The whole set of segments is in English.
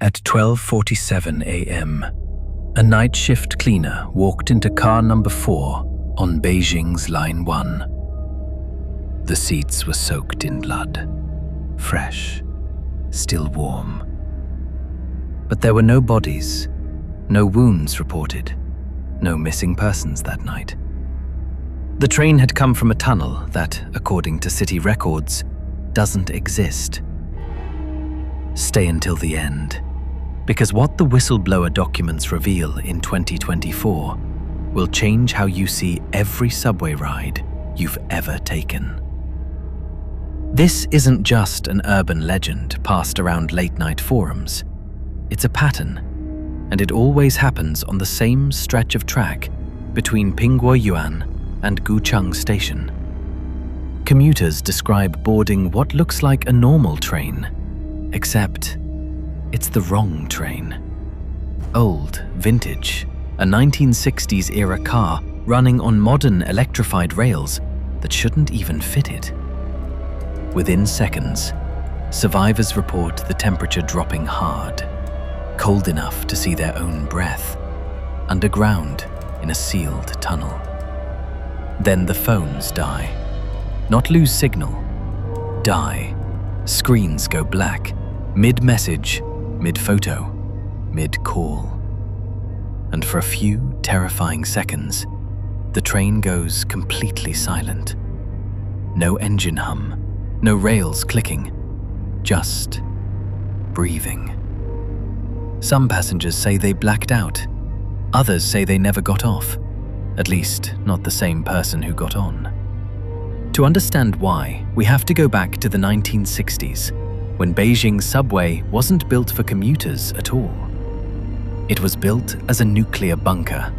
At 12:47 a.m., a night shift cleaner walked into car number 4 on Beijing's Line 1. The seats were soaked in blood, fresh, still warm. But there were no bodies, no wounds reported, no missing persons that night. The train had come from a tunnel that, according to city records, doesn't exist. Stay until the end, because what the whistleblower documents reveal in 2024 will change how you see every subway ride you've ever taken. This isn't just an urban legend passed around late-night forums. It's a pattern, and it always happens on the same stretch of track between Pingguoyuan and Gucheng station. Commuters describe boarding what looks like a normal train, except it's the wrong train. Old, vintage, a 1960s-era car running on modern electrified rails that shouldn't even fit it. Within seconds, survivors report the temperature dropping hard, cold enough to see their own breath, underground in a sealed tunnel. Then the phones die. Not lose signal, die. Screens go black, mid-message, mid-photo, mid-call. And for a few terrifying seconds, the train goes completely silent. No engine hum, no rails clicking, just breathing. Some passengers say they blacked out. Others say they never got off. At least, not the same person who got on. To understand why, we have to go back to the 1960s, when Beijing's subway wasn't built for commuters at all. It was built as a nuclear bunker,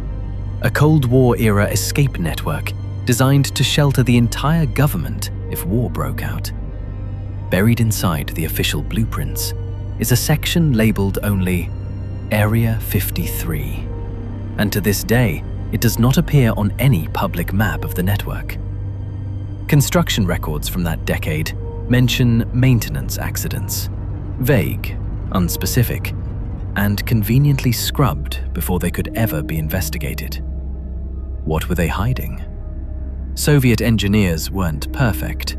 a Cold War-era escape network designed to shelter the entire government if war broke out. Buried inside the official blueprints is a section labeled only Area 53. And to this day, it does not appear on any public map of the network. Construction records from that decade mention maintenance accidents, vague, unspecific, and conveniently scrubbed before they could ever be investigated. What were they hiding? Soviet engineers weren't perfect,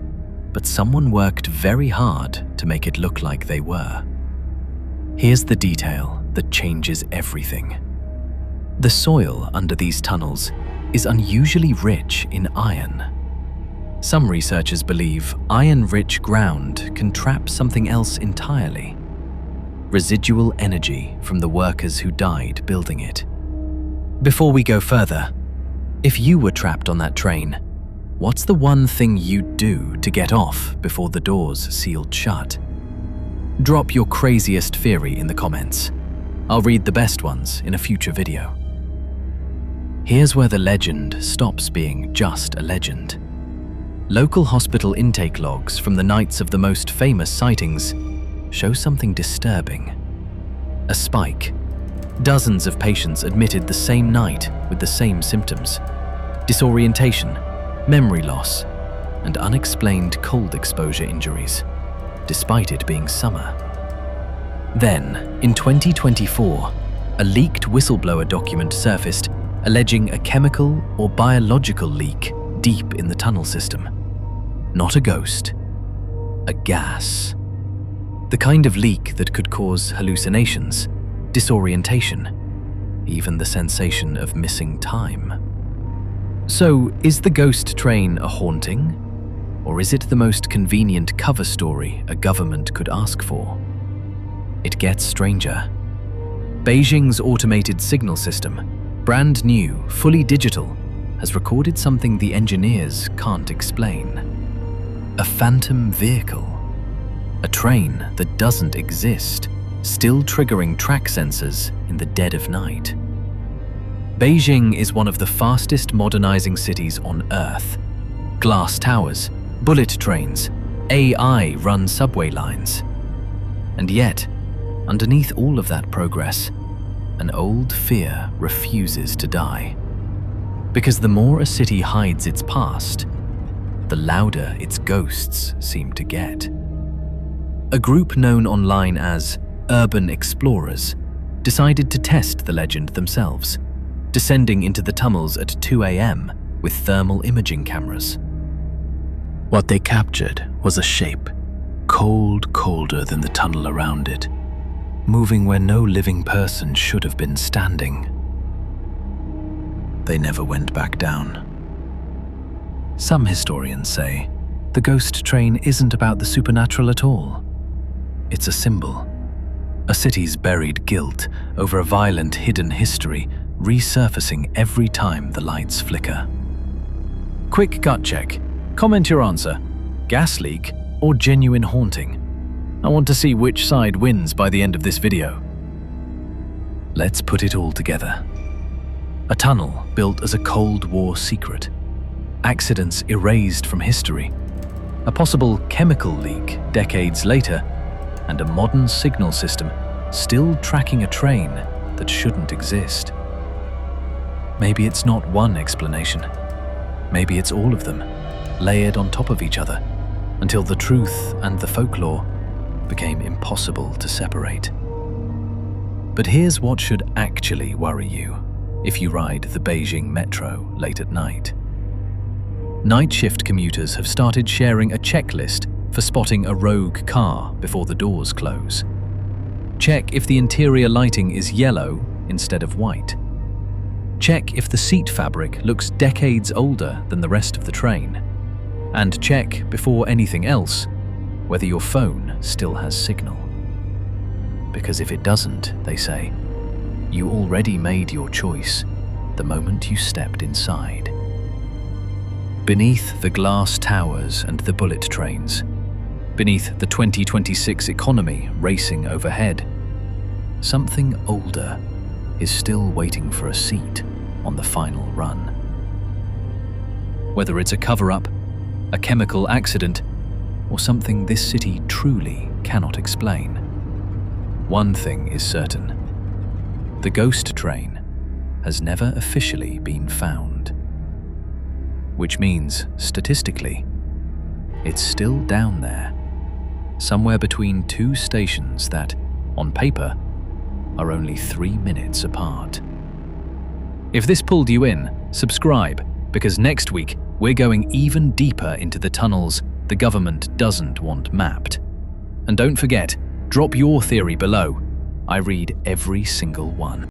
but someone worked very hard to make it look like they were. Here's the detail that changes everything. The soil under these tunnels is unusually rich in iron. Some researchers believe iron-rich ground can trap something else entirely: residual energy from the workers who died building it. Before we go further, if you were trapped on that train, what's the one thing you'd do to get off before the doors sealed shut? Drop your craziest theory in the comments. I'll read the best ones in a future video. Here's where the legend stops being just a legend. Local hospital intake logs from the nights of the most famous sightings show something disturbing. A spike. Dozens of patients admitted the same night with the same symptoms: disorientation, memory loss, and unexplained cold exposure injuries, despite it being summer. Then, in 2024, a leaked whistleblower document surfaced alleging a chemical or biological leak deep in the tunnel system. Not a ghost, a gas. The kind of leak that could cause hallucinations, disorientation, even the sensation of missing time. So, is the ghost train a haunting? Or is it the most convenient cover story a government could ask for? It gets stranger. Beijing's automated signal system, brand new, fully digital, has recorded something the engineers can't explain. A phantom vehicle. A train that doesn't exist, still triggering track sensors in the dead of night. Beijing is one of the fastest modernizing cities on Earth. Glass towers, bullet trains, AI-run subway lines. And yet, underneath all of that progress, an old fear refuses to die. Because the more a city hides its past, the louder its ghosts seem to get. A group known online as urban explorers, decided to test the legend themselves, descending into the tunnels at 2 a.m. with thermal imaging cameras. What they captured was a shape, colder than the tunnel around it, moving where no living person should have been standing. They never went back down. Some historians say the ghost train isn't about the supernatural at all. It's a symbol, a city's buried guilt over a violent hidden history resurfacing every time the lights flicker. Quick gut check. Comment your answer. Gas leak or genuine haunting? I want to see which side wins by the end of this video. Let's put it all together. A tunnel built as a Cold War secret. Accidents erased from history. A possible chemical leak decades later, and a modern signal system still tracking a train that shouldn't exist. Maybe it's not one explanation. Maybe it's all of them, layered on top of each other, until the truth and the folklore became impossible to separate. But here's what should actually worry you if you ride the Beijing metro late at night. Night shift commuters have started sharing a checklist for spotting a rogue car before the doors close. Check if the interior lighting is yellow instead of white. Check if the seat fabric looks decades older than the rest of the train. And check, before anything else, whether your phone still has signal. Because if it doesn't, they say, you already made your choice the moment you stepped inside. Beneath the glass towers and the bullet trains, beneath the 2026 economy racing overhead, something older is still waiting for a seat on the final run. Whether it's a cover-up, a chemical accident, or something this city truly cannot explain, one thing is certain: the ghost train has never officially been found. Which means, statistically, it's still down there, somewhere between two stations that, on paper, are only 3 minutes apart. If this pulled you in, subscribe, because next week we're going even deeper into the tunnels the government doesn't want mapped. And don't forget, drop your theory below. I read every single one.